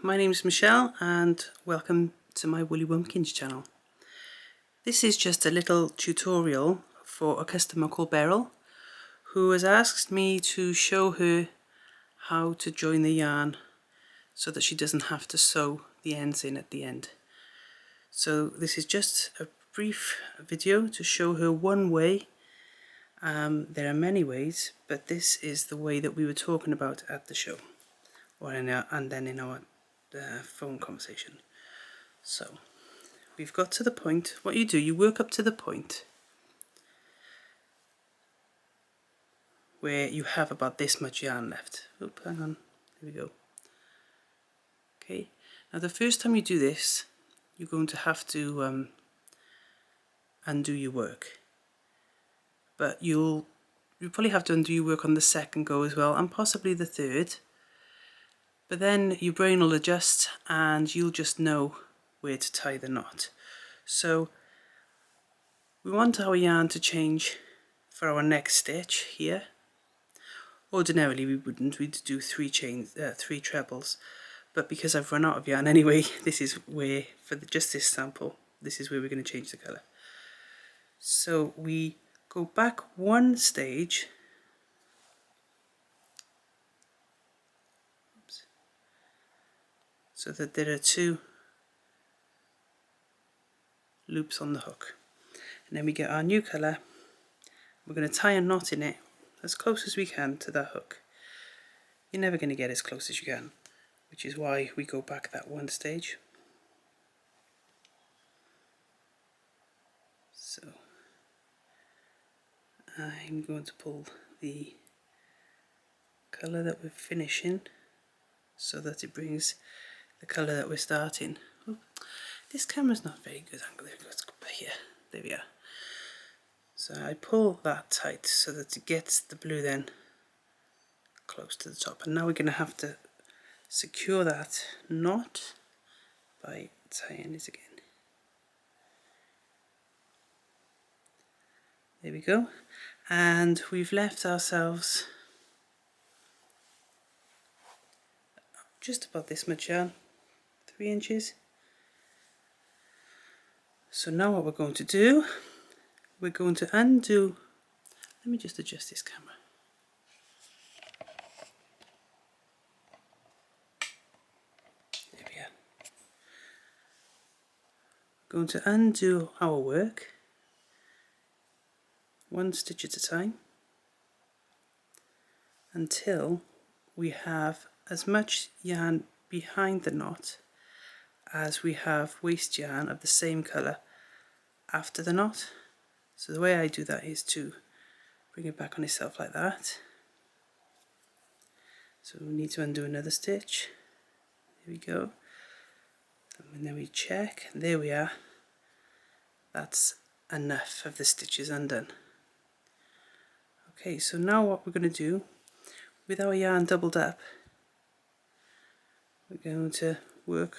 my name is Michelle and welcome to my Woolly Wumpkins channel. This is just a little tutorial for a customer called Beryl who has asked me to show her how to join the yarn so that she doesn't have to sew the ends in at the end. So this is just a brief video to show her one way. There are many ways, but this is the way that we were talking about at the show, and then in our phone conversation. So we've got to the point. What you do, you work up to the point where you have about this much yarn left. Oop, hang on, there we go. Okay, now the first time you do this, you're going to have to undo your work, but you probably have to undo your work on the second go as well, and possibly the third. But then your brain will adjust and you'll just know where to tie the knot. So we want our yarn to change for our next stitch here. Ordinarily we wouldn't, we'd do three trebles, but because I've run out of yarn anyway, this is where, for just this sample, this is where we're going to change the colour. So we go back one stage, so that there are two loops on the hook, and then we get our new colour. We're going to tie a knot in it as close as we can to that hook. You're never going to get as close as you can, which is why we go back that one stage. So I'm going to pull the colour that we're finishing so that it brings the colour that we're starting. Oh, this camera's not very good angle. Let's go here. There we are. So I pull that tight so that it gets the blue then close to the top. And now we're going to have to secure that knot by tying it again. There we go. And we've left ourselves just about this much yarn, 3 inches. So now what we're going to do, we're going to undo, let me just adjust this camera. There we are. We're going to undo our work, one stitch at a time, until we have as much yarn behind the knot as we have waste yarn of the same colour after the knot. So the way I do that is to bring it back on itself like that. So we need to undo another stitch. There we go. And then we check. There we are. That's enough of the stitches undone. Okay, so now what we're going to do, with our yarn doubled up, we're going to work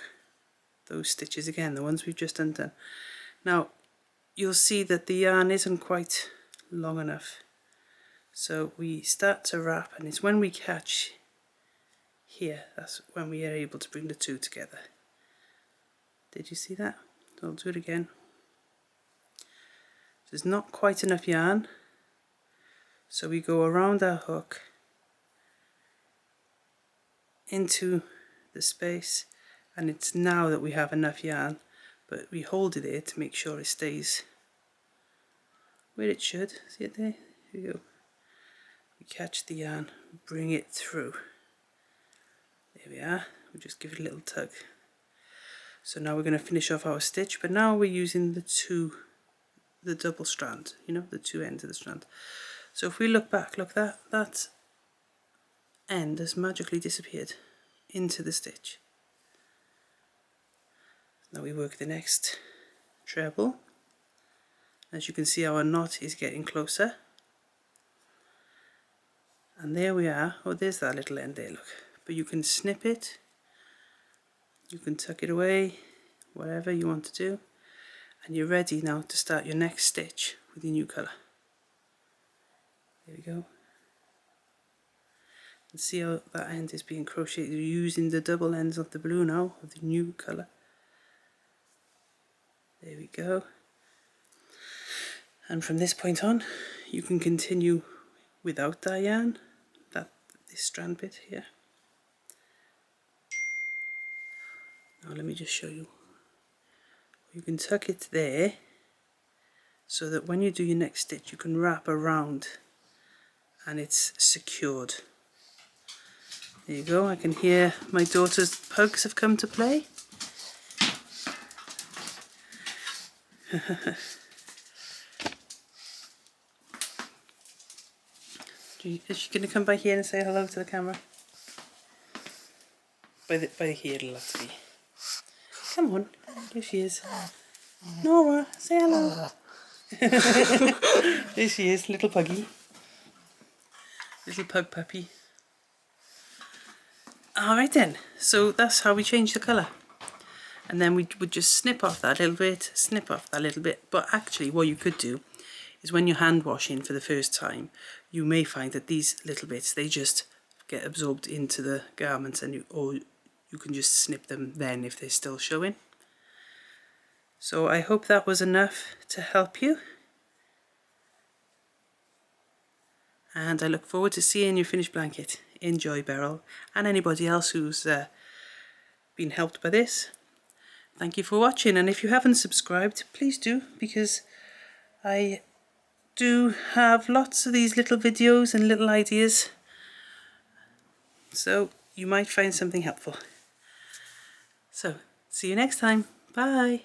those stitches again, the ones we've just undone. Now you'll see that the yarn isn't quite long enough, so we start to wrap, and it's when we catch here, that's when we are able to bring the two together. Did you see that? So I'll do it again. There's not quite enough yarn, so we go around our hook into the space, and it's now that we have enough yarn, but we hold it there to make sure it stays where it should. See it there? Here we go. We catch the yarn, bring it through. There we are. We just give it a little tug. So now we're going to finish off our stitch, but now we're using the double strand, you know, the two ends of the strand. So if we look back, look, that end has magically disappeared into the stitch. Now we work the next treble. As you can see, our knot is getting closer. And there we are. Oh, there's that little end there, look. But you can snip it. You can tuck it away, whatever you want to do. And you're ready now to start your next stitch with your new colour. There we go. And see how that end is being crocheted. You're using the double ends of the blue now, of the new colour. There we go. And from this point on, you can continue without that yarn, this strand bit here. Now let me just show you. You can tuck it there, so that when you do your next stitch, you can wrap around and it's secured. There you go. I can hear my daughter's pugs have come to play. Is she going to come by here and say hello to the camera? By here it'll have to be. Come on, here she is. Nora, say hello. There she is, little puggy. Little pug puppy. Alright then, so that's how we change the colour. And then we would just snip off that little bit, snip off that little bit. But actually what you could do is when you're hand washing for the first time, you may find that these little bits, they just get absorbed into the garments, and or you can just snip them then if they're still showing. So I hope that was enough to help you. And I look forward to seeing your finished blanket. Enjoy, Beryl, and anybody else who's been helped by this. Thank you for watching, and if you haven't subscribed, please do, because I do have lots of these little videos and little ideas, so you might find something helpful. So, see you next time. Bye.